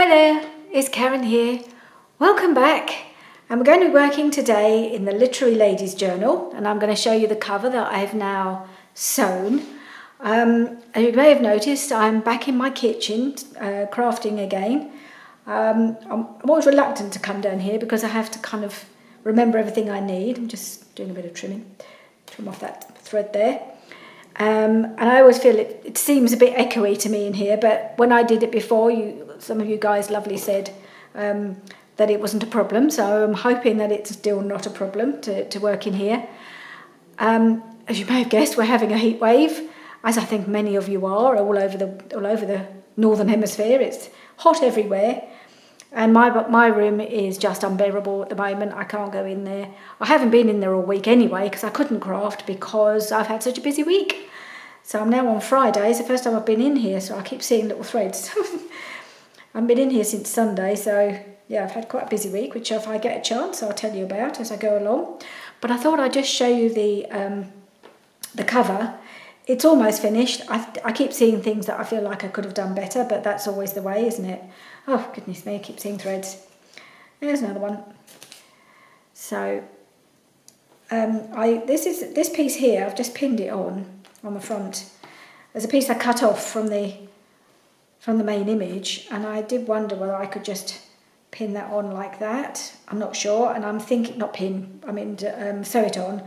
there, it's Karen here. Welcome back. And we're going to be working today in the Literary Ladies Journal, and I'm going to show you the cover that I have now sewn. As you may have noticed, I'm back in my kitchen crafting again. I'm always reluctant to come down here because I have to kind of remember everything I need. I'm just doing a bit of trim off that thread there. And I always feel it seems a bit echoey to me in here, but when I did it before, some of you guys lovely said that it wasn't a problem, so I'm hoping that it's still not a problem to work in here. As you may have guessed, we're having a heat wave, as I think many of you are, all over the northern hemisphere. It's hot everywhere, and my room is just unbearable at the moment. I can't go in there. I haven't been in there all week anyway because I couldn't craft because I've had such a busy week. So I'm now on Friday. It's the first time I've been in here, so I keep seeing little threads. I've been in here since Sunday, so yeah, I've had quite a busy week, which if I get a chance, I'll tell you about as I go along. But I thought I'd just show you the cover. It's almost finished. I keep seeing things that I feel like I could have done better, but that's always the way, isn't it? Oh, goodness me, I keep seeing threads. There's another one. So, this piece here, I've just pinned it on the front. There's a piece I cut off from the main image, and I did wonder whether I could just pin that on like that. I'm not sure, and I'm thinking, sew it on.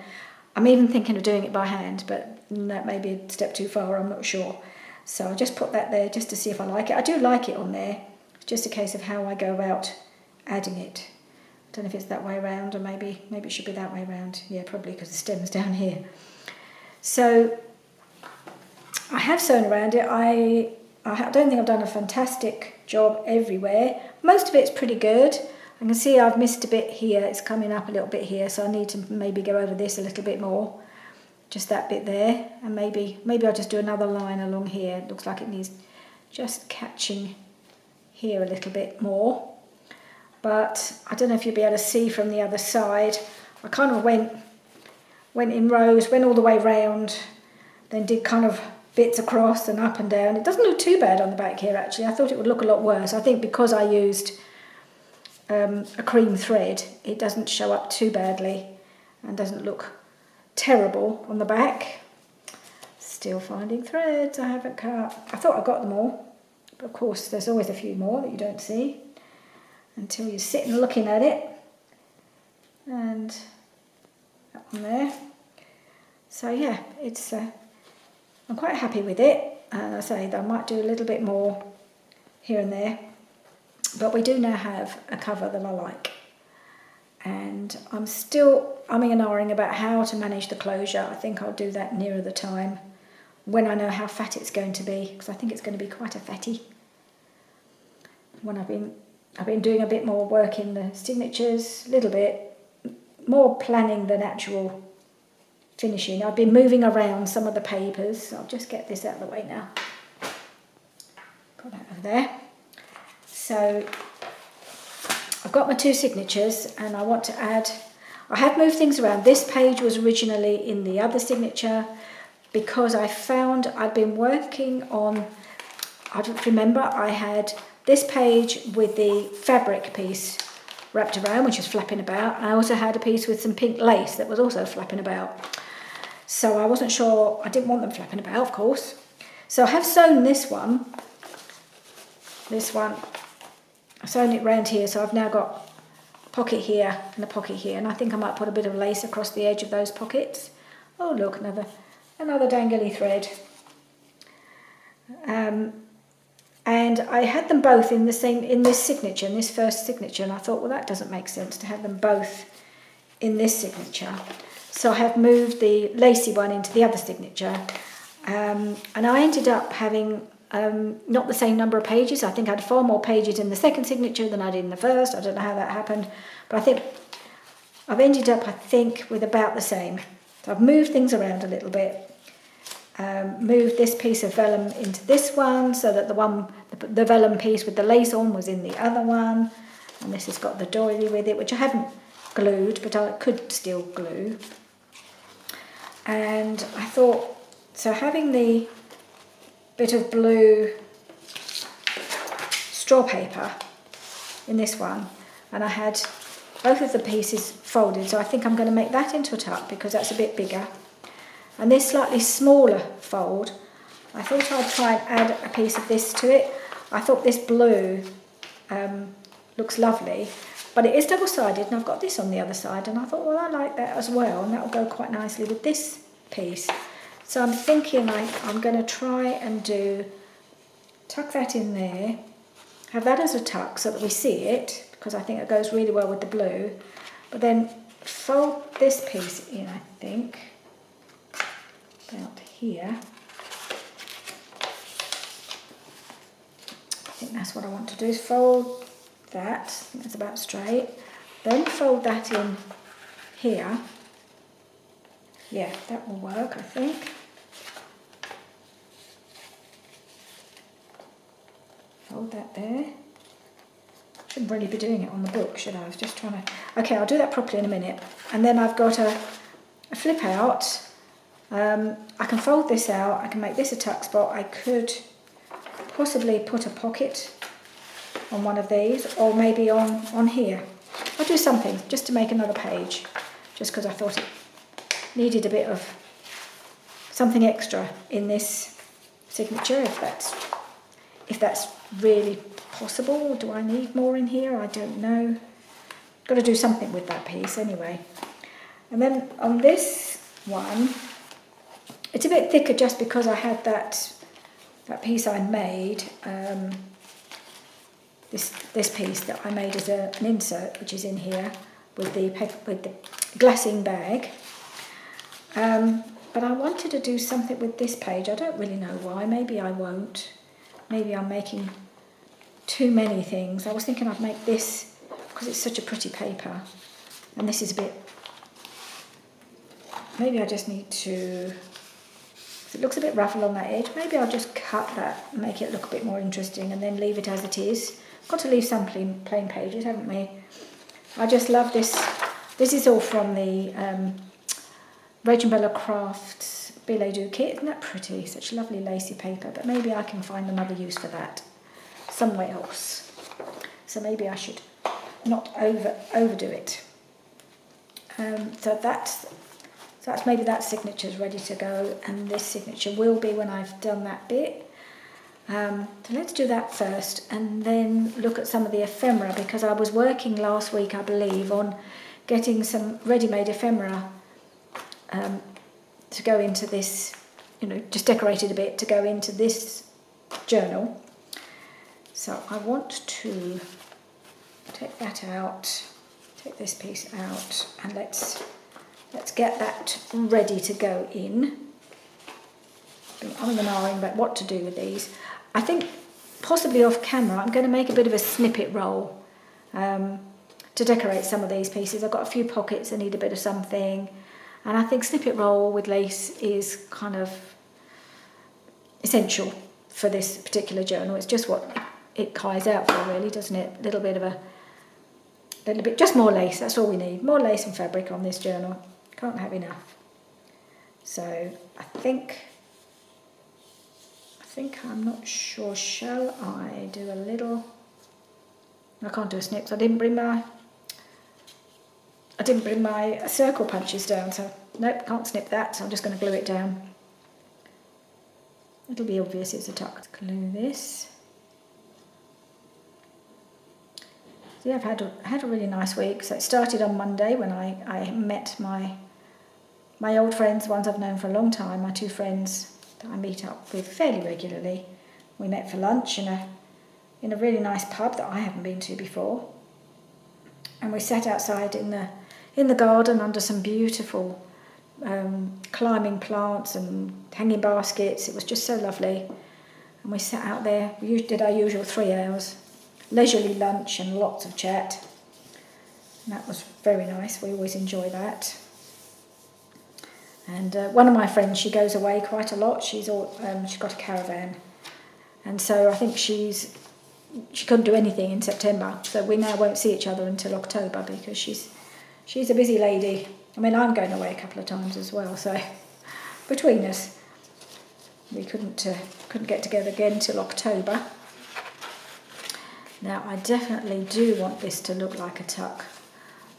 I'm even thinking of doing it by hand, but that may be a step too far, I'm not sure. So I'll just put that there just to see if I like it. I do like it on there. It's just a case of how I go about adding it. I don't know if it's that way around, or maybe it should be that way around. Yeah, probably because the stem's down here. So I have sewn around it. I don't think I've done a fantastic job everywhere. Most of it's pretty good. I can see I've missed a bit here. It's coming up a little bit here, so I need to maybe go over this a little bit more. Just that bit there, and maybe I'll just do another line along here. It looks like it needs just catching here a little bit more. But I don't know if you'll be able to see from the other side. I kind of went in rows, went all the way round, then did kind of bits across and up and down. It doesn't look too bad on the back here, actually. I thought it would look a lot worse. I think because I used a cream thread, it doesn't show up too badly and doesn't look terrible on the back. Still finding threads I haven't cut. I thought I got them all, but of course there's always a few more that you don't see until you're sitting looking at it. And that one there. So yeah, it's I'm quite happy with it, and I say that I might do a little bit more here and there, but we do now have a cover that I like, and I'm still umming and ahhing about how to manage the closure. I think I'll do that nearer the time when I know how fat it's going to be, because I think it's going to be quite a fatty. When I've been doing a bit more work in the signatures, a little bit more planning than actual finishing. I've been moving around some of the papers. I'll just get this out of the way now. Put that over there. So I've got my two signatures, and I want to add, I have moved things around. This page was originally in the other signature because I found I'd been working on, I don't remember, I had this page with the fabric piece wrapped around, which is flapping about, and I also had a piece with some pink lace that was also flapping about. So I wasn't sure, I didn't want them flapping about, of course. So I have sewn this one. I've sewn it round here, so I've now got a pocket here and a pocket here, and I think I might put a bit of lace across the edge of those pockets. Oh look, another dangly thread. And I had them both in this signature, in this first signature, and I thought, well, that doesn't make sense to have them both in this signature. So I have moved the lacy one into the other signature, and I ended up having not the same number of pages. I think I had 4 more pages in the second signature than I did in the first. I don't know how that happened, but I think I've ended up, with about the same. So I've moved things around a little bit. Moved this piece of vellum into this one, so that the vellum piece with the lace on was in the other one, and this has got the doily with it, which I haven't glued, but I could still glue. And I thought, so having the bit of blue straw paper in this one, and I had both of the pieces folded, so I think I'm going to make that into a tuck because that's a bit bigger. And this slightly smaller fold, I thought I'd try and add a piece of this to it. I thought this blue looks lovely, but it is double-sided, and I've got this on the other side, and I thought, well, I like that as well, and that will go quite nicely with this piece. So I'm thinking I'm going to try and tuck that in there, have that as a tuck so that we see it, because I think it goes really well with the blue, but then fold this piece in, I think, about here. I think that's what I want to do, is fold that, I think that's about straight, then fold that in here. Yeah, that will work, I think. Fold that there. Shouldn't really be doing it on the book, should I? I was just trying to... Okay, I'll do that properly in a minute. And then I've got a flip out. I can fold this out. I can make this a tuck spot. I could possibly put a pocket on one of these, or maybe on here. I'll do something just to make another page, just because I thought it needed a bit of something extra in this signature, if that's really possible. Do I need more in here? I don't know. Got to do something with that piece anyway. And then on this one, it's a bit thicker just because I had that piece I made, this piece that I made as an insert, which is in here with the glassine bag. But I wanted to do something with this page. I don't really know why. Maybe I won't. Maybe I'm making too many things. I was thinking I'd make this because it's such a pretty paper, and this is a bit... Maybe I just need to... It looks a bit rough along that edge. Maybe I'll just cut that and make it look a bit more interesting, and then leave it as it is. Got to leave some plain pages, haven't we? I just love this. This is all from the Rach and Bella Crafts Billet Doux kit. Isn't that pretty? Such lovely lacy paper. But maybe I can find another use for that somewhere else. So maybe I should not overdo it. So that's maybe that signature's ready to go, and this signature will be when I've done that bit. So let's do that first, and then look at some of the ephemera, because I was working last week, I believe, on getting some ready-made ephemera to go into this, just decorated a bit to go into this journal. So I want to take that out, take this piece out, and let's get that ready to go in. I'm ahhing about what to do with these. I think possibly off camera I'm going to make a bit of a snippet roll to decorate some of these pieces. I've got a few pockets that need a bit of something, and I think snippet roll with lace is kind of essential for this particular journal. It's just what it cries out for, really, doesn't it? A little bit, just more lace, that's all we need. More lace and fabric on this journal. Can't have enough. So I think I'm not sure. Shall I do a little? I can't do a snip. So I didn't bring my circle punches down. So nope, can't snip that. So I'm just going to glue it down. It'll be obvious it's a tuck. Let's glue this. So yeah, I've had a really nice week. So it started on Monday when I met my old friends, ones I've known for a long time, my two friends that I meet up with fairly regularly. We met for lunch in a really nice pub that I haven't been to before, and we sat outside in the garden under some beautiful climbing plants and hanging baskets. It was just so lovely, and we sat out there. We did our usual 3 hours, leisurely lunch and lots of chat, and that was very nice. We always enjoy that. And one of my friends, she goes away quite a lot. She's got a caravan, and so I think she couldn't do anything in September. So we now won't see each other until October because she's a busy lady. I mean, I'm going away a couple of times as well. So between us, we couldn't get together again till October. Now I definitely do want this to look like a tuck,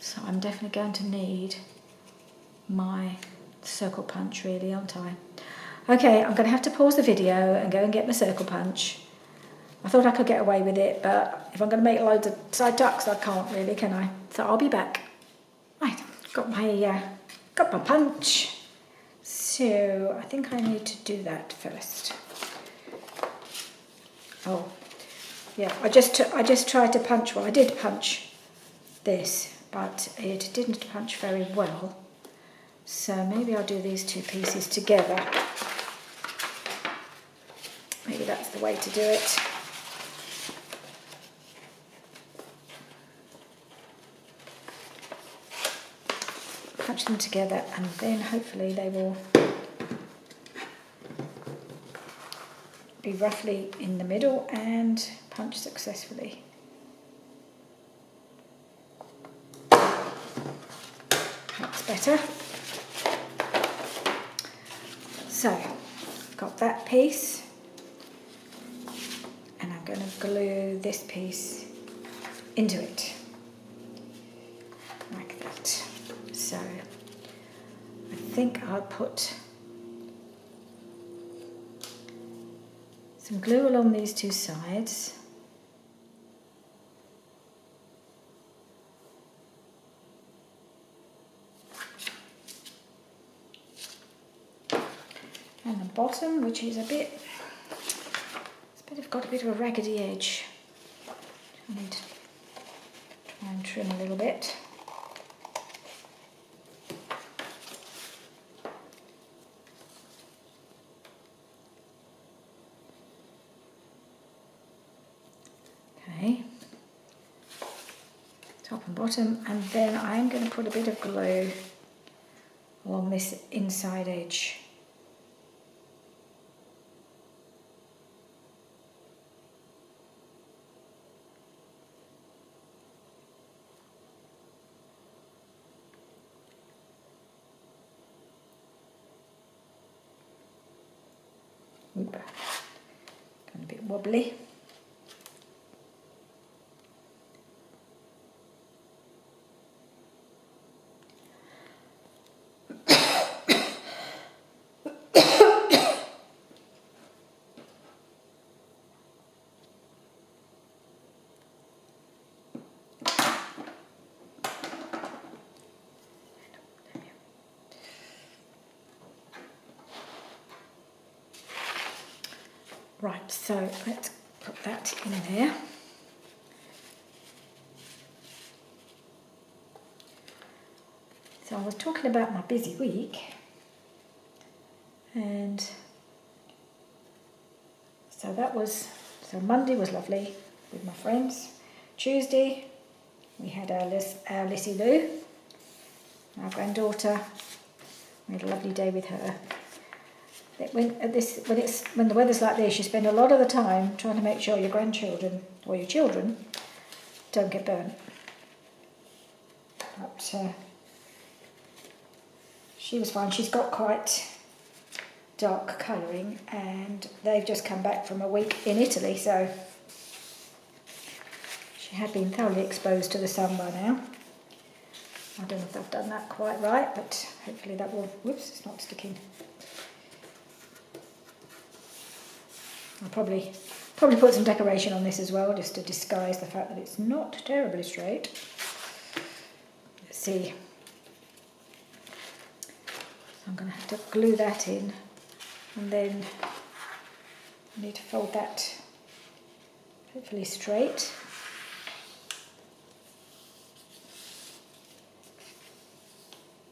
so I'm definitely going to need my circle punch really, aren't I? Okay, I'm going to have to pause the video and go and get my circle punch. I thought I could get away with it, but if I'm going to make loads of side tucks, I can't really, can I? So I'll be back. Right, got my punch. So I think I need to do that first. Oh, yeah, I just tried to punch. Well, I did punch this, but it didn't punch very well. So maybe I'll do these two pieces together. Maybe that's the way to do it. Punch them together and then hopefully they will be roughly in the middle and punch successfully. That's better. So, I've got that piece and I'm going to glue this piece into it, like that. So, I think I'll put some glue along these two sides. And the bottom, which is got a bit of a raggedy edge. I need to try and trim a little bit. Okay, top and bottom, and then I'm going to put a bit of glue along this inside edge. Oop, going a bit wobbly. Right, so let's put that in there. So I was talking about my busy week, and so Monday was lovely with my friends. Tuesday we had our Lissy Lou, our granddaughter. We had a lovely day with her. When the weather's like this, you spend a lot of the time trying to make sure your grandchildren or your children don't get burnt. But she was fine. She's got quite dark colouring, and they've just come back from a week in Italy, so she had been thoroughly exposed to the sun by now. I don't know if I've done that quite right, but hopefully that will. Whoops, it's not sticking. I'll probably put some decoration on this as well, just to disguise the fact that it's not terribly straight. Let's see. So I'm going to have to glue that in, and then I need to fold that hopefully straight.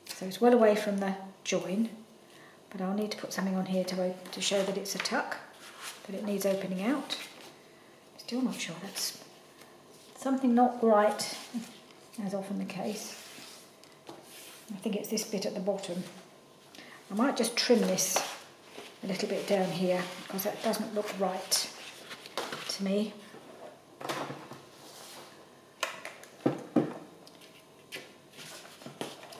So it's well away from the join, but I'll need to put something on here to show that it's a tuck, that it needs opening out. Still not sure, that's something not right, as often the case. I think it's this bit at the bottom. I might just trim this a little bit down here, because that doesn't look right to me.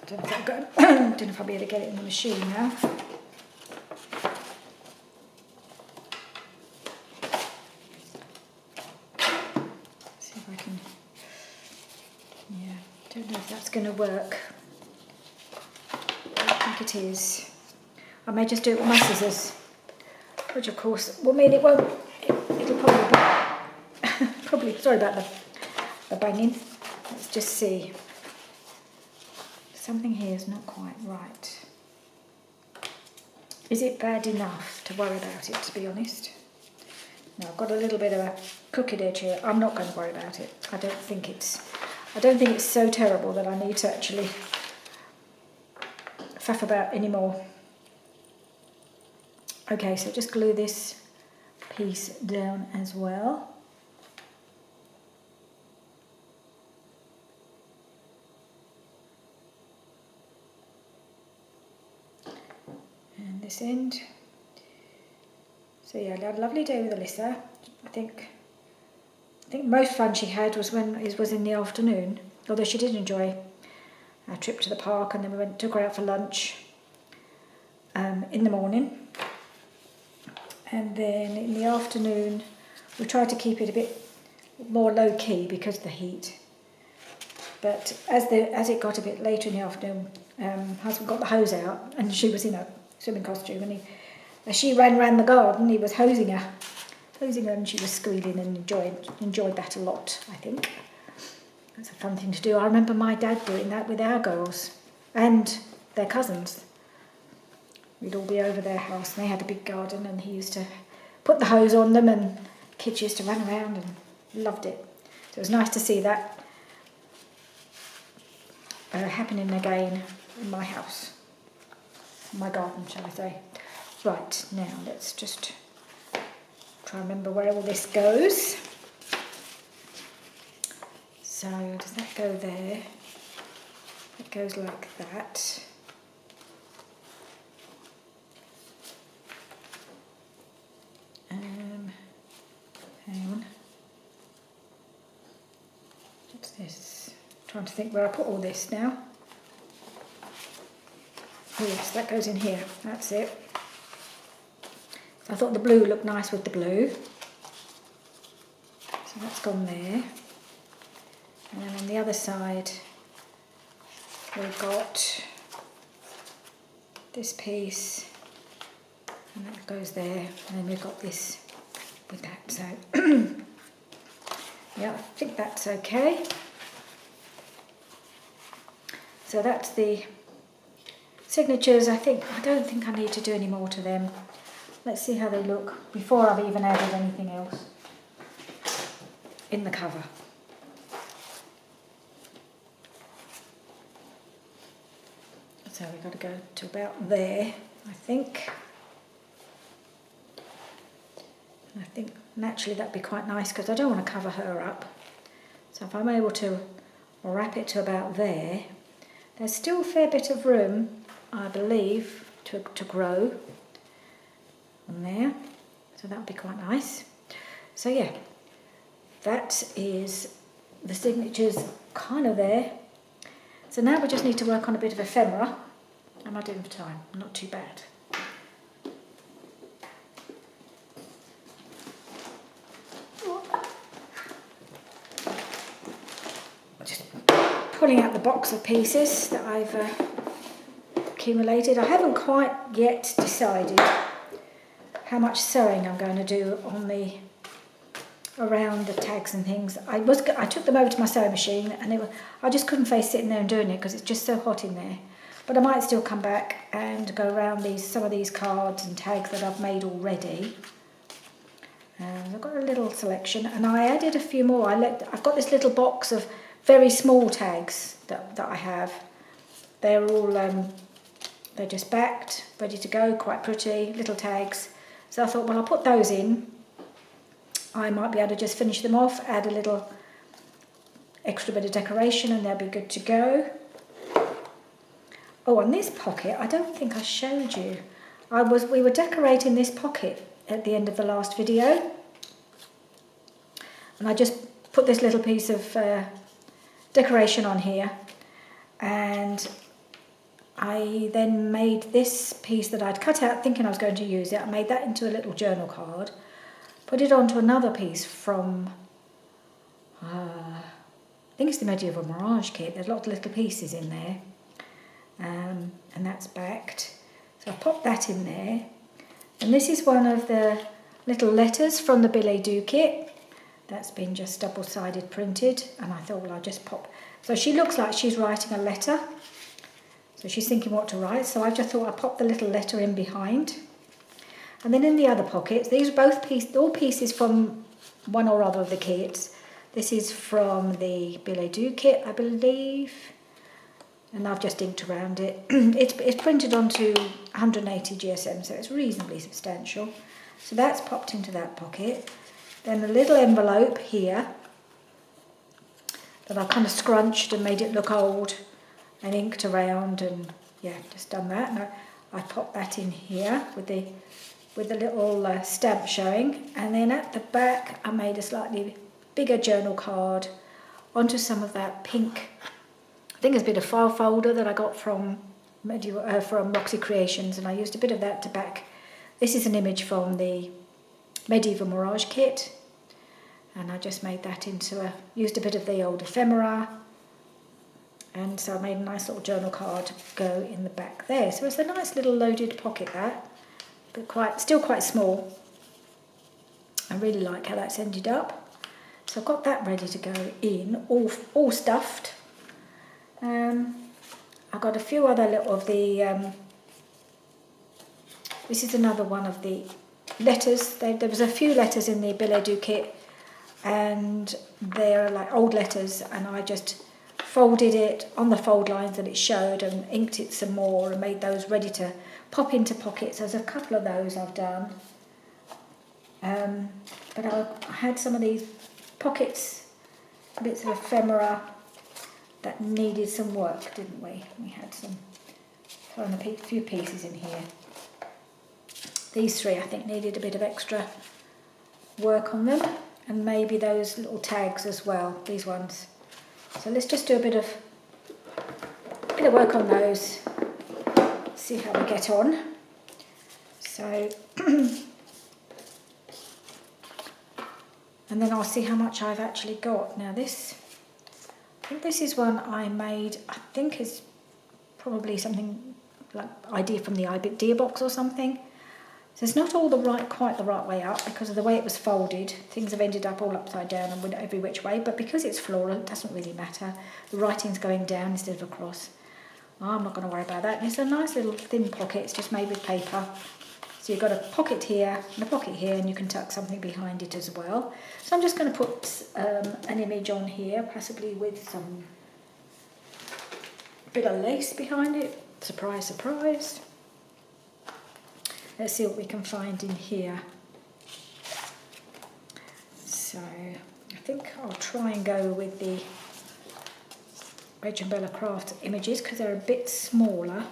Don't know if I'll be able to get it in the machine now. I can, yeah, don't know if that's going to work. I don't think it is. I may just do it with my scissors, which of course will mean it won't, it'll probably be, probably, sorry about the banging. Let's just see. Something here is not quite right. Is it bad enough to worry about it, to be honest? Now I've got a little bit of a crooked edge here. I'm not going to worry about it. I don't think it's so terrible that I need to actually faff about anymore. Okay, so just glue this piece down as well. And this end. So yeah, I had a lovely day with Alyssa. I think most fun she had was when it was in the afternoon, although she did enjoy our trip to the park, and then we took her out for lunch in the morning. And then in the afternoon, we tried to keep it a bit more low-key because of the heat. But as it got a bit later in the afternoon, husband got the hose out, and she was in a swimming costume, and as she ran around the garden, he was hosing her, and she was squealing and enjoyed that a lot, I think. That's a fun thing to do. I remember my dad doing that with our girls and their cousins. We'd all be over their house, and they had a big garden, and he used to put the hose on them, and kids used to run around and loved it. So it was nice to see that happening again in my house, my garden, shall I say. Right, now let's just try and remember where all this goes. So does that go there? It goes like that. Hang on. What's this? I'm trying to think where I put all this now. Oh yes, that goes in here. That's it. So I thought the blue looked nice with the blue. So that's gone there. And then on the other side, we've got this piece, and that goes there, and then we've got this with that. So yeah, I think that's okay. So that's the signatures. I don't think I need to do any more to them. Let's see how they look before I've even added anything else in the cover. So we've got to go to about there, I think. And I think naturally that'd be quite nice because I don't want to cover her up. So if I'm able to wrap it to about there, there's still a fair bit of room, I believe, to grow on there. So that would be quite nice. So yeah, that is the signatures kind of there. So now we just need to work on a bit of ephemera. How am I doing for time? Not too bad. Just pulling out the box of pieces that I've accumulated. I haven't quite yet decided how much sewing I'm going to do on around the tags and things. I took them over to my sewing machine, and I just couldn't face sitting there and doing it because it's just so hot in there. But I might still come back and go around some of these cards and tags that I've made already. And I've got a little selection, and I added a few more. I've got this little box of very small tags that I have. They're all they're just backed, ready to go, quite pretty little tags. So I thought, well, I'll put those in. I might be able to just finish them off, add a little extra bit of decoration, and they'll be good to go. Oh, and this pocket, I don't think I showed you. We were decorating this pocket at the end of the last video, and I just put this little piece of decoration on here, and I then made this piece that I'd cut out thinking I was going to use it. I made that into a little journal card, put it onto another piece from I think it's the Medieval Mirage kit. There's lots of little pieces in there, and that's backed. So I popped that in there. And this is one of the little letters from the billet doux kit. That's been just double-sided printed, and I thought, well, I'll just pop. So she looks like she's writing a letter. So she's thinking what to write. So I just thought I'd pop the little letter in behind. And then in the other pockets, these are both all pieces from one or other of the kits. This is from the billet doux kit, I believe. And I've just inked around it. It's printed onto 180 GSM, so it's reasonably substantial. So that's popped into that pocket. Then a little envelope here that I kind of scrunched and made it look old and inked around, and yeah, just done that. And I popped that in here with the little stamp showing. And then at the back, I made a slightly bigger journal card onto some of that pink. I think it's a bit of file folder that I got from Roxy Creations, and I used a bit of that to back. This is an image from the Medieval Mirage kit, and I just made that into used a bit of the old ephemera, and so I made a nice little journal card to go in the back there. So it's a nice little loaded pocket, that, but still quite small. I really like how that's ended up. So I've got that ready to go in, all stuffed. I've got a few other little of the, this is another one of the letters. There was a few letters in the billet doux kit, and they're like old letters, and I just folded it on the fold lines that it showed and inked it some more and made those ready to pop into pockets. There's a couple of those I've done. But I had some of these pockets, bits of ephemera, that needed some work, didn't we? We had thrown a few pieces in here. These three, I think, needed a bit of extra work on them, and maybe those little tags as well, these ones. So let's just do a bit of work on those, see how we get on. So, and then I'll see how much I've actually got. Now this, I think this is one I made, I think is probably something like idea from the idea box or something. So it's not all quite the right way up because of the way it was folded. Things have ended up all upside down and went every which way, but because it's floral, it doesn't really matter. The writing's going down instead of across. I'm not going to worry about that. And it's a nice little thin pocket, it's just made with paper. So you've got a pocket here and a pocket here, and you can tuck something behind it as well. So I'm just going to put an image on here, possibly with some bit of lace behind it. Surprise, surprise. Let's see what we can find in here. So I think I'll try and go with the Reg and Bella Craft images because they're a bit smaller.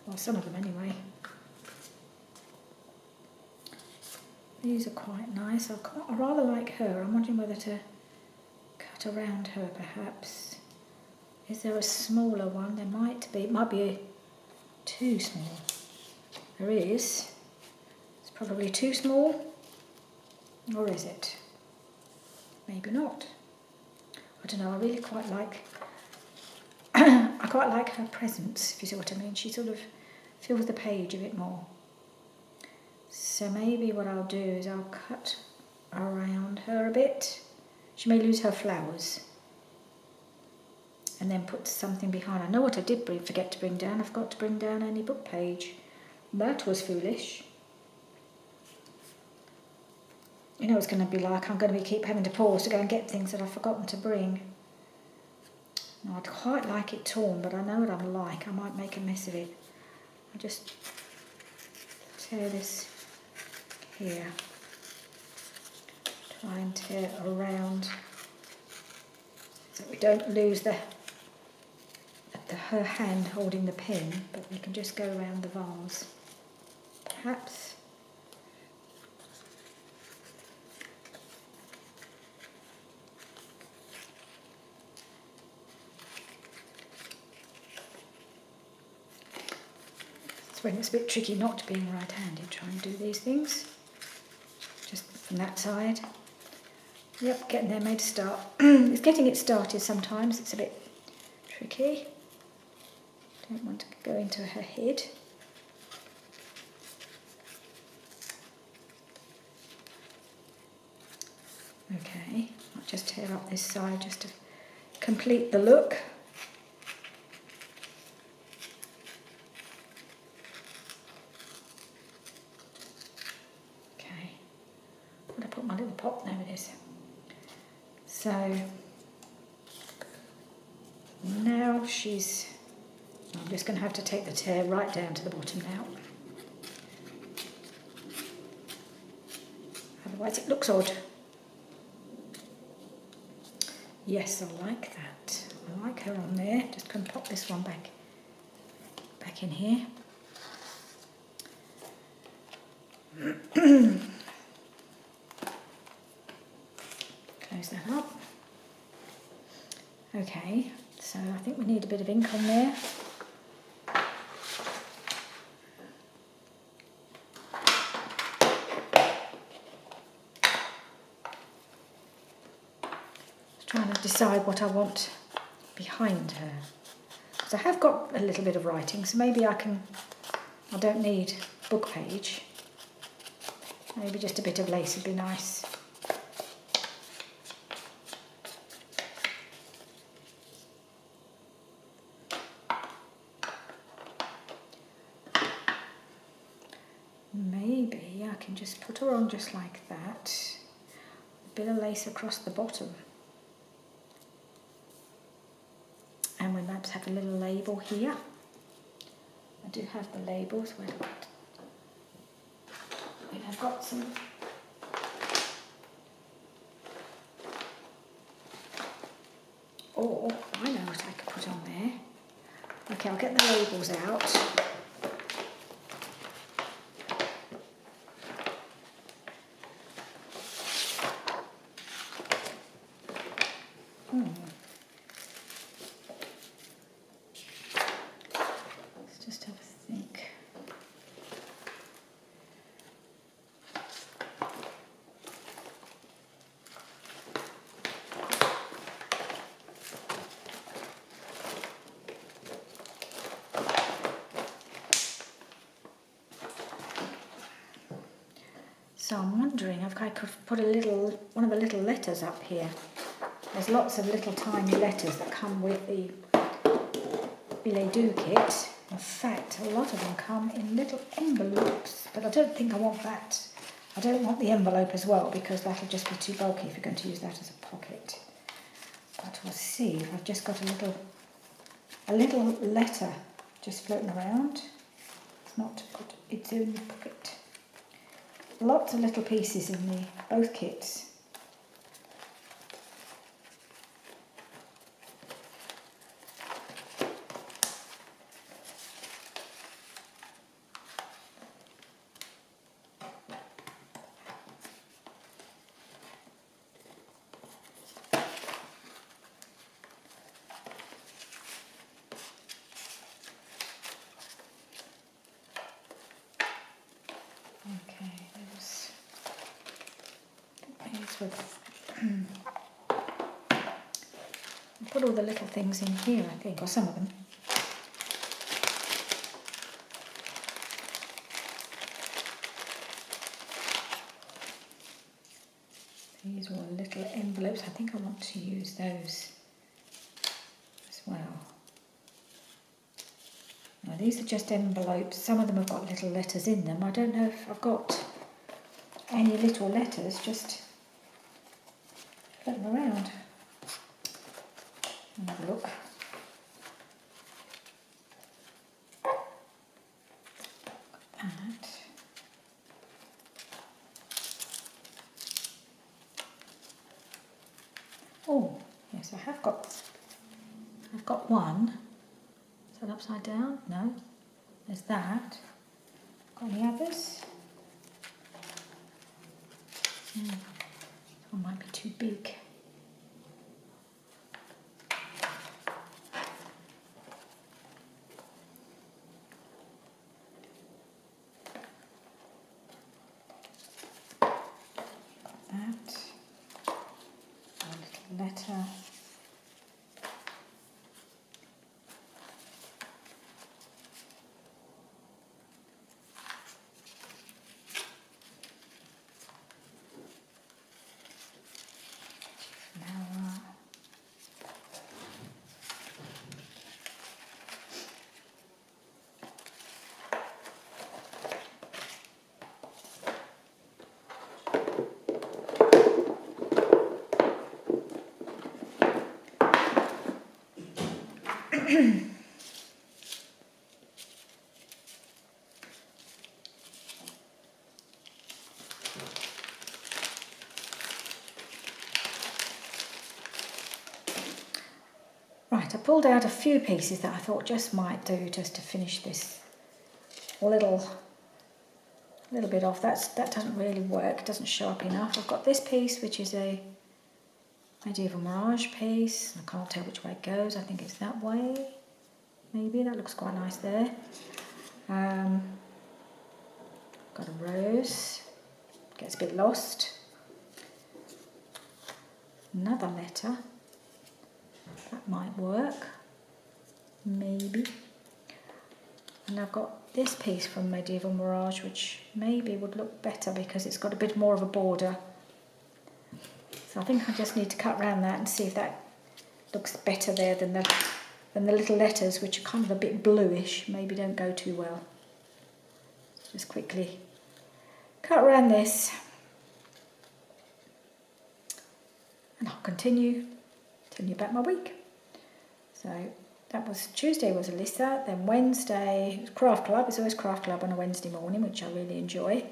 Well, some of them anyway. These are quite nice. I rather like her. I'm wondering whether to cut around her perhaps. Is there a smaller one? There might be. It might be too small. There is. It's probably too small. Or is it? Maybe not. I don't know. I really quite like I quite like her presence, if you see what I mean. She sort of fills the page a bit more. So maybe what I'll do is I'll cut around her a bit. She may lose her flowers. And then put something behind. I know what I did forget to bring down. I forgot to bring down any book page. That was foolish. You know it's going to be like I'm going to keep having to pause to go and get things that I've forgotten to bring. Now, I'd quite like it torn, but I know what I'm like. I might make a mess of it. I'll just tear this here. Try and tear around so we don't lose her hand holding the pen, but we can just go around the vase. Perhaps. It's when it's a bit tricky not being right-handed trying to do these things. Just from that side. Yep, getting there, made a start. It's getting it started sometimes, it's a bit tricky. Don't want to go into her head. Okay, I'll just tear up this side just to complete the look. Okay, I'm going to put my little pot, there it is. So now I'm just going to have to take the tear right down to the bottom now. Otherwise it looks odd. Yes, I like that. I like her on there. Just going to pop this one back in here. Close that up. Okay, so I think we need a bit of ink on there. Trying to decide what I want behind her. Because I have got a little bit of writing, so maybe I don't need book page. Maybe just a bit of lace would be nice. Maybe I can just put her on just like that. A bit of lace across the bottom. And we perhaps have a little label here. I do have the labels. Where I've got some. Or I know what I could put on there. Okay, I'll get the labels out. Let's just have a think. So I'm wondering if I could put one of the little letters up here. There's lots of little tiny letters that come with the billet-doux kit. In fact, a lot of them come in little envelopes, but I don't think I want that. I don't want the envelope as well because that'll just be too bulky if you're going to use that as a pocket. But we'll see. I've just got a little letter just floating around. It's not to put its own pocket. Lots of little pieces in both kits. Okay, I'll put all the little things in here, I think, or some of them. These are all little envelopes. I think I want to use those as well. Now these are just envelopes. Some of them have got little letters in them. I don't know if I've got any little letters just floating around. Have a look. That. Oh, yes, I've got one. Is that upside down? No. There's that. Got any others? This one might be too big. letter. Right, I pulled out a few pieces that I thought just might do just to finish this little bit off. That doesn't really work, it doesn't show up enough. I've got this piece, which is a medieval mirage piece. I can't tell which way it goes. I think it's that way. Maybe that looks quite nice there. Got a rose. Gets a bit lost. Another letter. That might work. Maybe. And I've got this piece from Medieval Mirage, which maybe would look better because it's got a bit more of a border. So I think I just need to cut around that and see if that looks better there than the little letters, which are kind of a bit bluish, maybe don't go too well. Just quickly cut around this. And I'll continue telling you about my week. So that was Tuesday was Alyssa, then Wednesday was craft club. It's always craft club on a Wednesday morning, which I really enjoy,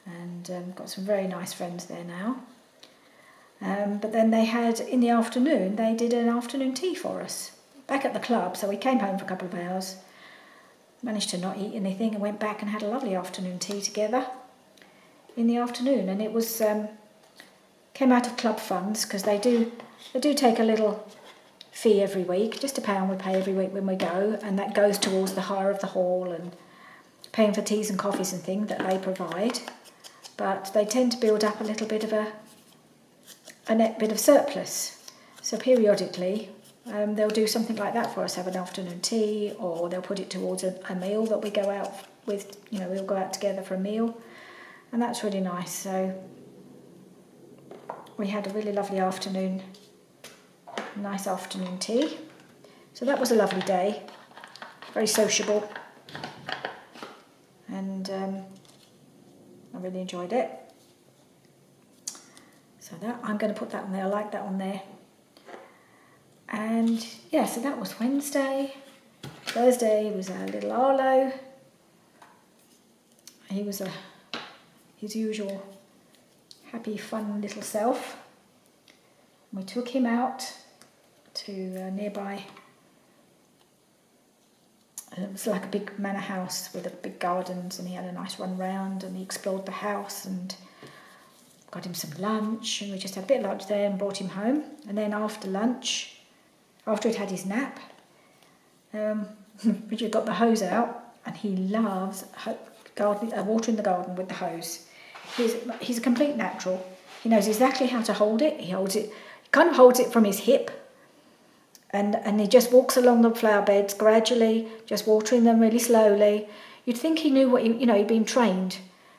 and got some very nice friends there now. But then they had, in the afternoon, they did an afternoon tea for us back at the club. So we came home for a couple of hours, managed to not eat anything, and went back and had a lovely afternoon tea together in the afternoon. And it was came out of club funds, because they do take a little fee every week, just £1 we pay every week when we go, and that goes towards the hire of the hall and paying for teas and coffees and things that they provide. But they tend to build up a little bit of a net bit of surplus. So periodically they'll do something like that for us, have an afternoon tea, or they'll put it towards a meal that we go out with, we'll go out together for a meal, and that's really nice. So we had a really lovely afternoon, nice afternoon tea. So that was a lovely day, very sociable, and I really enjoyed it. So that, I'm going to put that on there. I like that on there. And yeah, so that was Wednesday. Thursday was our little Arlo. He was his usual happy, fun little self. We took him out to nearby. It was like a big manor house with a big gardens, and he had a nice run round, and he explored the house, and got him some lunch, and we just had a bit of lunch there and brought him home. And then after lunch, after he'd had his nap, Richard got the hose out, and he loves watering the garden with the hose. He's a complete natural. He knows exactly how to hold it. He kind of holds it from his hip, and he just walks along the flower beds gradually, just watering them really slowly. You'd think he knew what he'd been trained.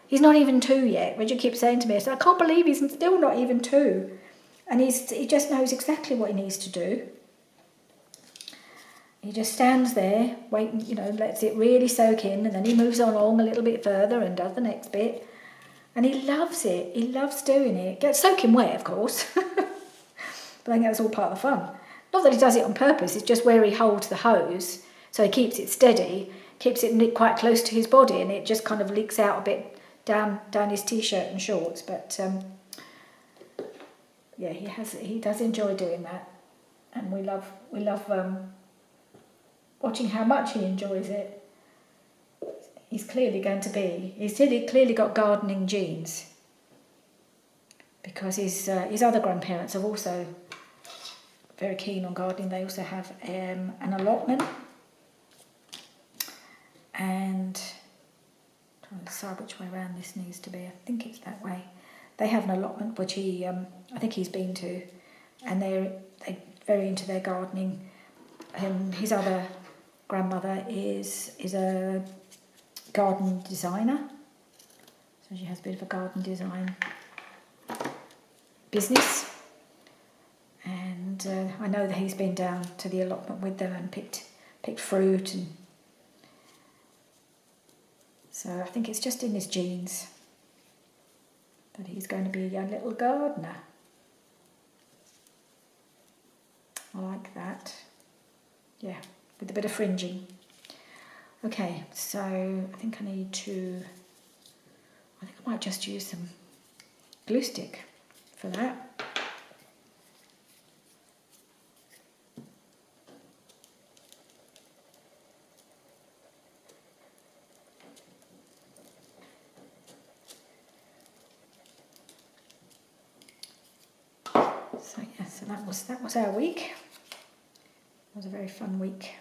He's not even 2 yet. Richard keeps saying to me, I can't believe he's still not even 2. And he just knows exactly what he needs to do. He just stands there, waiting, lets it really soak in, and then he moves along a little bit further and does the next bit. And he loves it. He loves doing it. Gets soaking wet, of course. But I think that's all part of the fun. Not that he does it on purpose, it's just where he holds the hose, so he keeps it steady, keeps it quite close to his body, and it just kind of leaks out a bit down his t-shirt and shorts. But yeah, he does enjoy doing that, and we love watching how much he enjoys it. He's clearly got gardening genes, because his other grandparents are also very keen on gardening. They also have an allotment, and I'm trying to decide which way around this needs to be. I think it's that way. They have an allotment which I think he's been to, and they're very into their gardening. His other grandmother is a garden designer, so she has a bit of a garden design business. And I know that he's been down to the allotment with them and picked fruit, and so I think it's just in his genes that he's going to be a young little gardener. I like that. Yeah, with a bit of fringing. Okay, so I think I might just use some glue stick for that. So yeah, so that was our week. It was a very fun week.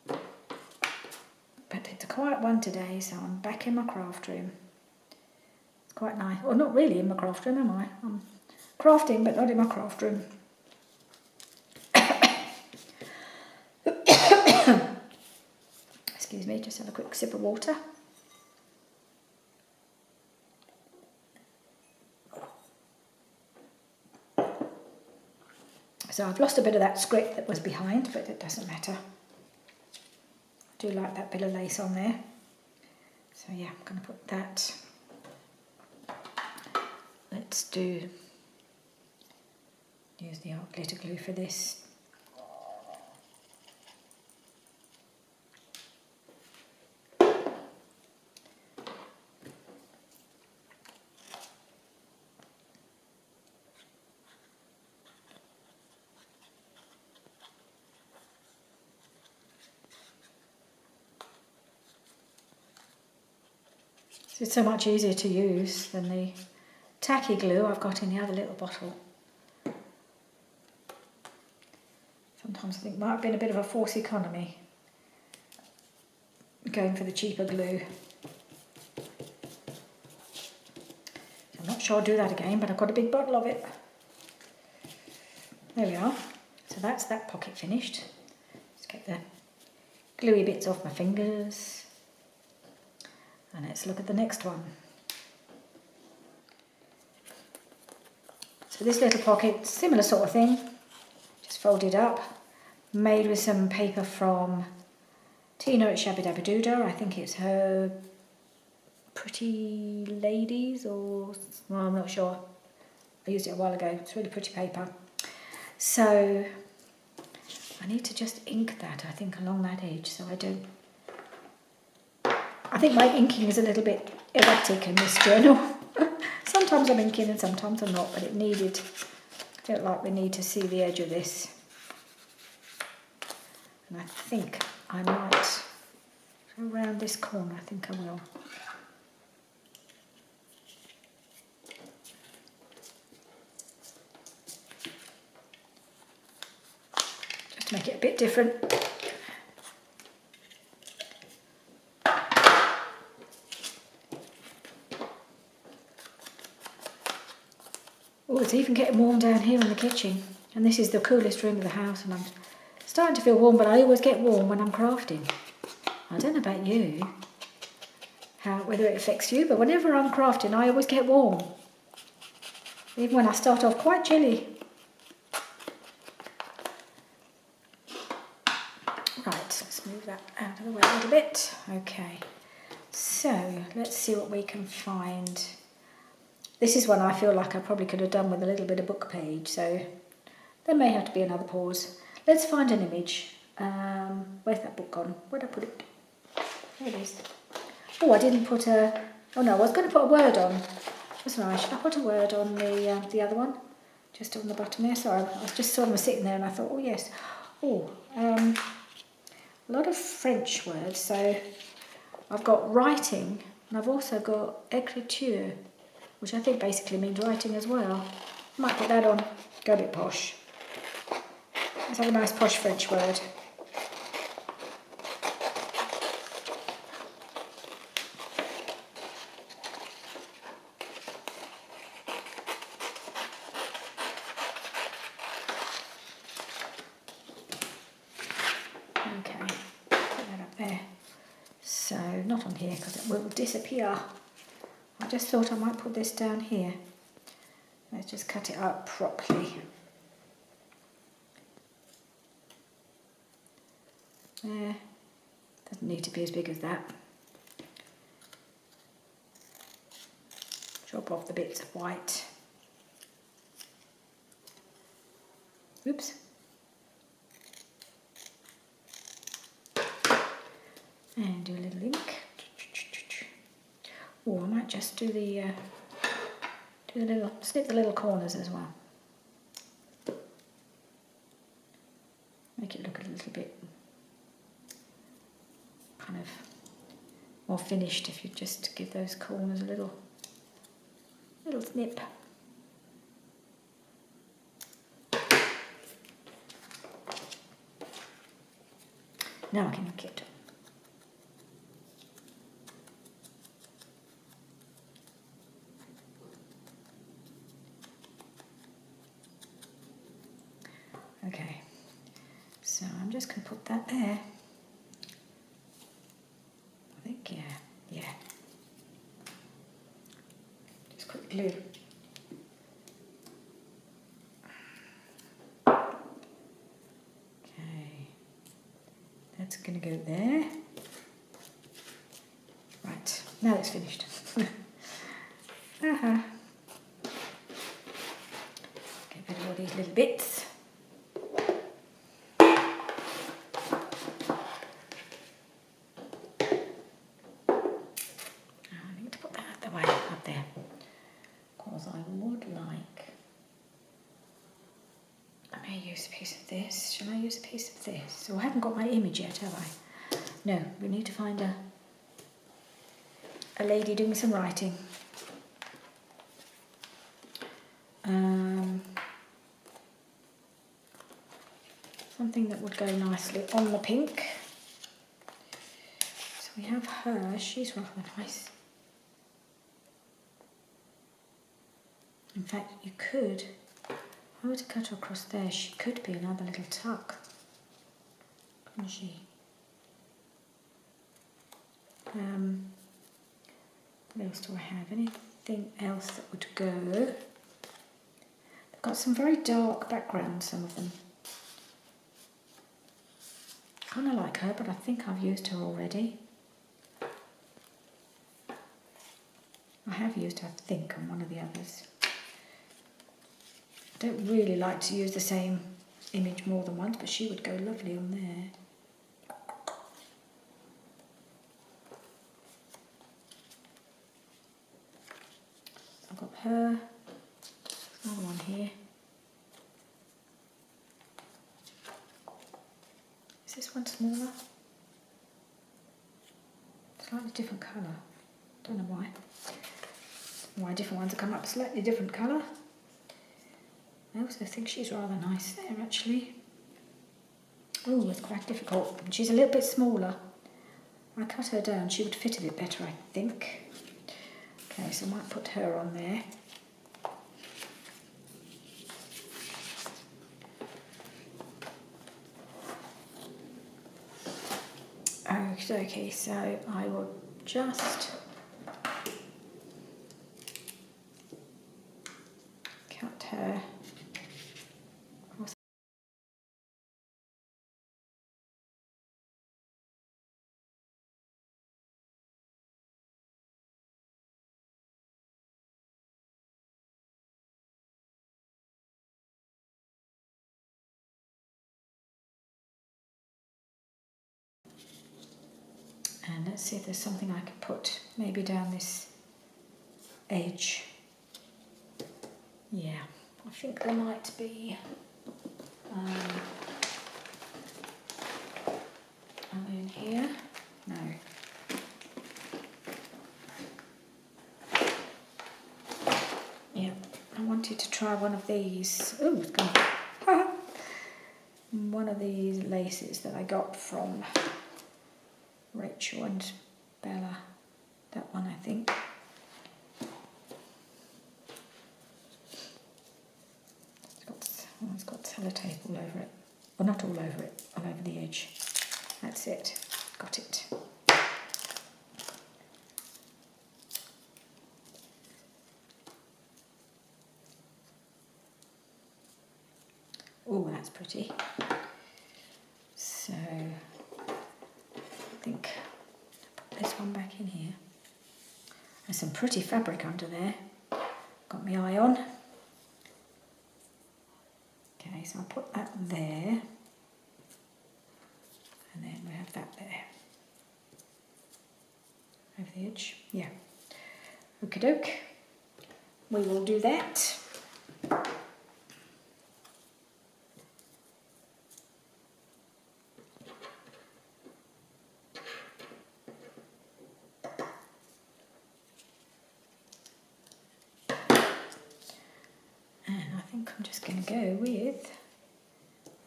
But it's a quiet one today, so I'm back in my craft room. It's quite nice. Well, not really in my craft room, am I? I'm crafting, but not in my craft room. Excuse me, just have a quick sip of water. So I've lost a bit of that script that was behind, but it doesn't matter. I do like that bit of lace on there. So yeah, I'm going to put that. Let's use the art glitter glue for this. It's so much easier to use than the tacky glue I've got in the other little bottle. Sometimes I think it might have been a bit of a false economy going for the cheaper glue. I'm not sure I'll do that again, but I've got a big bottle of it. There we are. So that's that pocket finished. Let's get the gluey bits off my fingers. And let's look at the next one. So this little pocket, similar sort of thing, just folded up, made with some paper from Tina at Shabby Dabby Doodah. I think it's her Pretty Ladies, or well, I'm not sure. I used it a while ago. It's really pretty paper. So I need to just ink that, I think, along that edge, so I don't. I think my inking is a little bit erratic in this journal. Sometimes I'm inking and sometimes I'm not, but I felt like we need to see the edge of this. And I think I might go around this corner, I think I will. Just to make it a bit different. Oh, it's even getting warm down here in the kitchen, and this is the coolest room of the house, and I'm starting to feel warm, but I always get warm when I'm crafting. I don't know about you, whether it affects you, but whenever I'm crafting I always get warm, even when I start off quite chilly. Right, let's move that out of the way a little bit. Okay, so let's see what we can find. This is one I feel like I probably could have done with a little bit of book page, so there may have to be another pause. Let's find an image. Where's that book gone? Where'd I put it? There it is. Oh, I didn't put a... Oh no, I was going to put a word on. Wasn't I? Should I put a word on the other one? Just on the bottom there. Sorry, I was just sort of sitting there and I thought, oh yes. Oh, a lot of French words. So I've got writing and I've also got écriture, which I think basically means writing as well. Might put that on, go a bit posh. Let's have a nice posh French word. Okay, put that up there. So, not on here because it will disappear. I just thought I might put this down here. Let's just cut it up properly. There. Doesn't need to be as big as that. Chop off the bits of white. Oops. And do a little ink. Or I might just do the snip the little corners as well. Make it look a little bit kind of more finished if you just give those corners a little snip. Now I can ink it. Okay, so I'm just going to put that there. I think, yeah. Just quick glue. Okay, that's going to go there. Right, now it's finished. Get rid of all these little bits. Shall I use a piece of this? So I haven't got my image yet, have I? No, we need to find a lady doing some writing. Something that would go nicely on the pink. So we have her, she's rather nice. In fact, you could, if I were to cut her across there, she could be another little tuck, couldn't she? What else do I have? Anything else that would go? They've got some very dark backgrounds, some of them. Kind of like her, but I think I've used her already. I have used her, I think, on one of the others. I don't really like to use the same image more than once, but she would go lovely on there. I've got her, another one here. Is this one smaller? Slightly different colour. Don't know why. Why different ones have come up slightly different colour. I also think she's rather nice there, actually. Oh, it's quite difficult. She's a little bit smaller. I cut her down, she would fit a bit better, I think. Okay, so I might put her on there. Okay, so I will just cut her. And let's see if there's something I could put maybe down this edge. Yeah, I think there might be in here. No. Yeah, I wanted to try one of these. Oh, it's gone. One of these laces that I got from Rachel and Bella, that one I think. It's got sellotape all over it. Well, not all over it, all over the edge. That's it. Got it. Oh, that's pretty. So, I think I'll put this one back in here. There's some pretty fabric under there. Got my eye on. Okay, so I'll put that there. And then we have that there. Over the edge. Yeah. Okie doke. We will do that. I'm just going to go with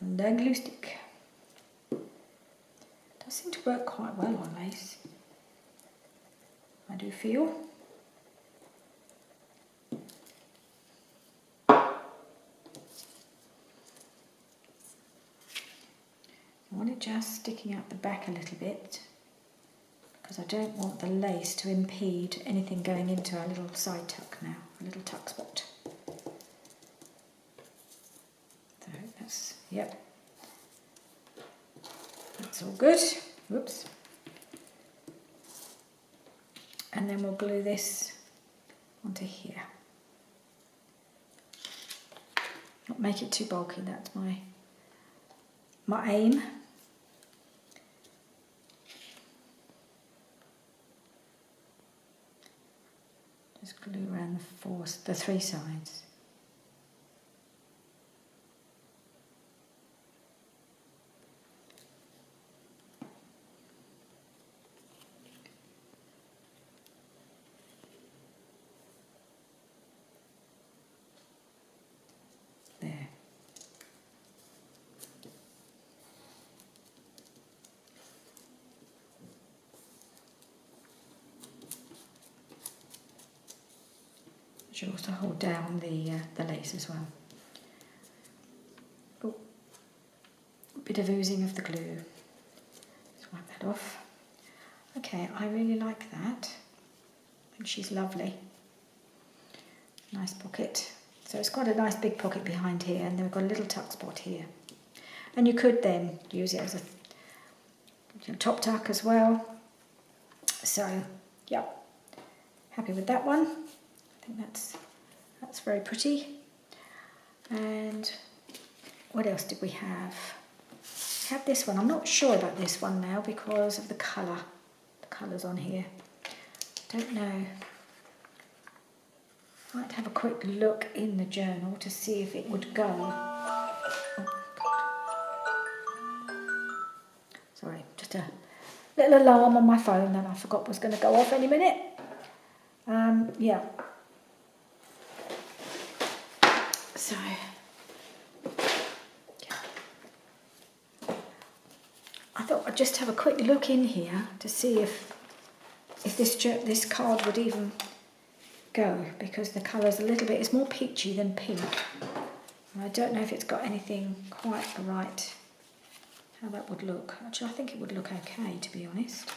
the glue stick. Does seem to work quite well on lace, I do feel. I want it just sticking out the back a little bit because I don't want the lace to impede anything going into our little side tuck now, a little tuck spot. Yep, that's all good. Whoops. And then we'll glue this onto here. Not make it too bulky, that's my aim. Just glue around the three sides. Should also hold down the lace as well. Oh, a bit of oozing of the glue. Let's wipe that off. Okay, I really like that. I think she's lovely. Nice pocket. So it's got a nice big pocket behind here, and then we've got a little tuck spot here. And you could then use it as a top tuck as well. So, yeah, happy with that one. I think that's very pretty. And what else did we have? We have this one. I'm not sure about this one now because of the colour. The colours on here. Don't know. I might have a quick look in the journal to see if it would go. Oh, God. Sorry, just a little alarm on my phone that I forgot was going to go off any minute. Yeah. So, I thought I'd just have a quick look in here to see if this card would even go, because the colour's a little bit, it's more peachy than pink. And I don't know if it's got anything quite right, how that would look. Actually, I think it would look okay, to be honest.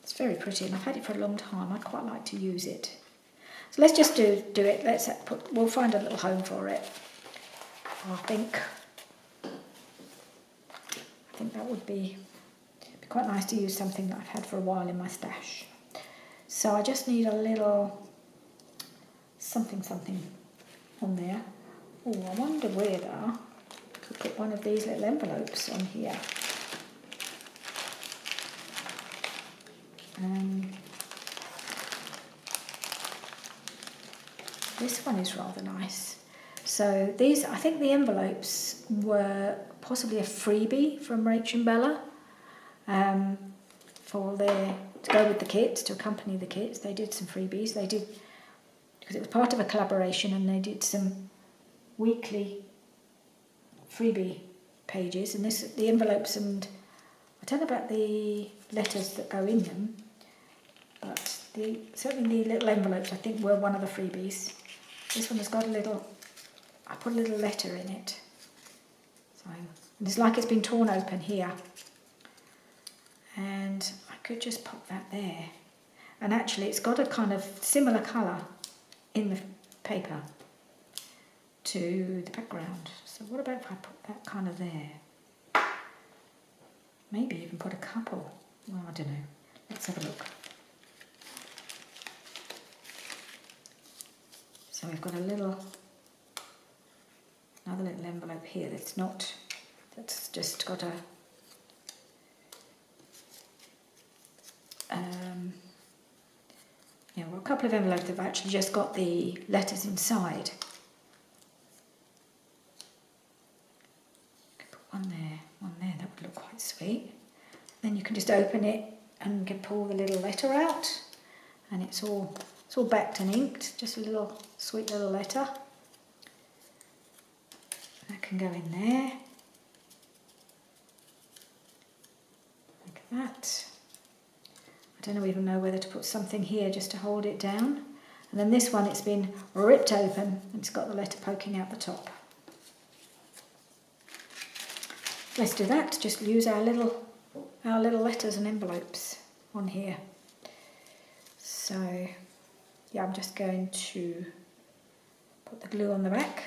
It's very pretty, and I've had it for a long time. I'd quite like to use it. So let's just do it. We'll find a little home for it. I think that would be quite nice to use something that I've had for a while in my stash. So I just need a little something on there. Oh, I wonder whether I could put one of these little envelopes on here. This one is rather nice. So these, I think the envelopes were possibly a freebie from Rach and Bella to go with the kits, to accompany the kits. They did some freebies. They did, because it was part of a collaboration, and they did some weekly freebie pages. And the envelopes, and I don't know about the letters that go in them, but certainly the little envelopes I think were one of the freebies. This one has got I put a little letter in it. So it's like it's been torn open here. and I could just pop that there. And actually it's got a kind of similar colour in the paper to the background. So what about if I put that kind of there? Maybe even put a couple. Well, I don't know. Let's have a look. So we've got another little envelope here that's just got a well, a couple of envelopes that have actually just got the letters inside. Put one there, that would look quite sweet. Then you can just open it and pull the little letter out, and it's all backed and inked, just a little sweet little letter. That can go in there, like that. I don't even know whether to put something here just to hold it down. And then this one, it's been ripped open and it's got the letter poking out the top. Let's do that, just use our little letters and envelopes on here. So yeah, I'm just going to put the glue on the back.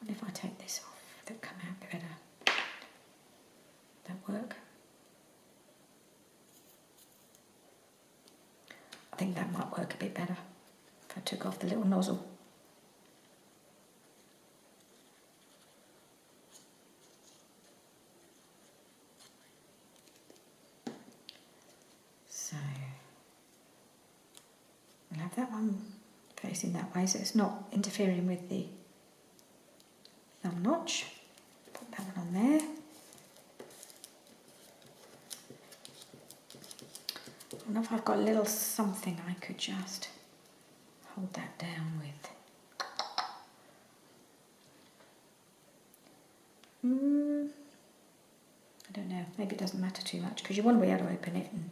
What if I take this off? That'll come out better. That work? I think that might work a bit better if I took off the little nozzle. So we'll have that one facing that way so it's not interfering with the thumb notch. Put that one on there. I wonder if I've got a little something I could just hold that down with. I don't know, maybe it doesn't matter too much because you want to be able to open it, and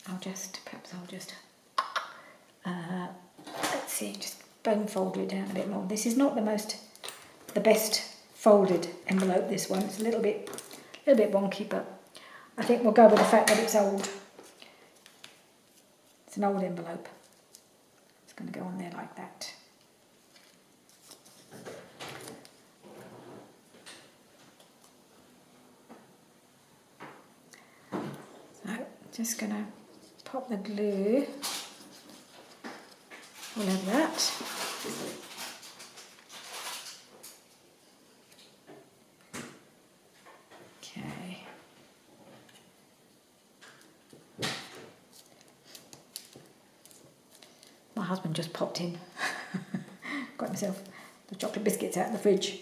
perhaps I'll just let's see, just bone fold it down a bit more. This is not the best folded envelope, this one. It's a little bit wonky, but I think we'll go with the fact that it's old. It's an old envelope. It's going to go on there like that. So, just going to pop the glue all over that. My husband just popped in. Got himself the chocolate biscuits out of the fridge.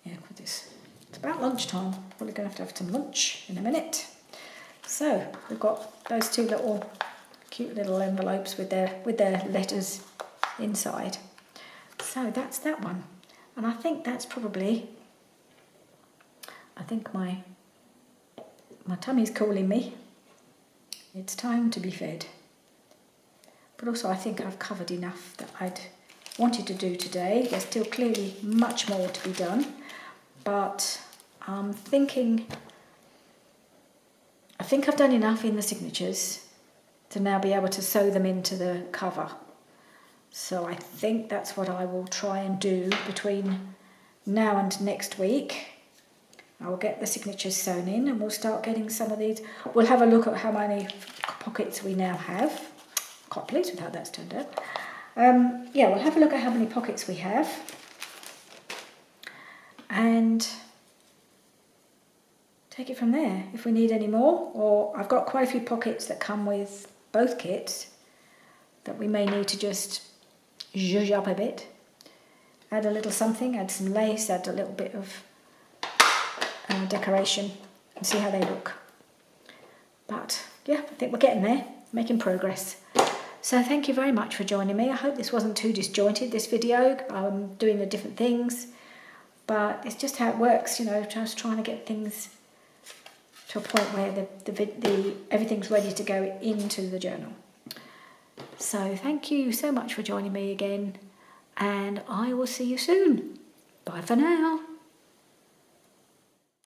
Yeah, with this. It's about lunchtime. Probably going to have some lunch in a minute. So we've got those two little cute little envelopes with their letters inside. So that's that one. And I think that's probably, I think my tummy's calling me. It's time to be fed. But also I think I've covered enough that I'd wanted to do today. There's still clearly much more to be done, but I'm thinking, I think I've done enough in the signatures to now be able to sew them into the cover. So I think that's what I will try and do between now and next week. I will get the signatures sewn in and we'll start getting some of these. We'll have a look at how many pockets we now have. Quite pleased with how that's turned out. Yeah, we'll have a look at how many pockets we have. And take it from there if we need any more. Or I've got quite a few pockets that come with both kits that we may need to just zhuzh up a bit. Add a little something, add some lace, add a little bit of decoration and see how they look. But yeah, I think we're getting there, making progress. So thank you very much for joining me. I hope this wasn't too disjointed, this video. I'm doing the different things, but it's just how it works, you know, just trying to get things to a point where everything's ready to go into the journal. So thank you so much for joining me again, and I will see you soon. Bye for now.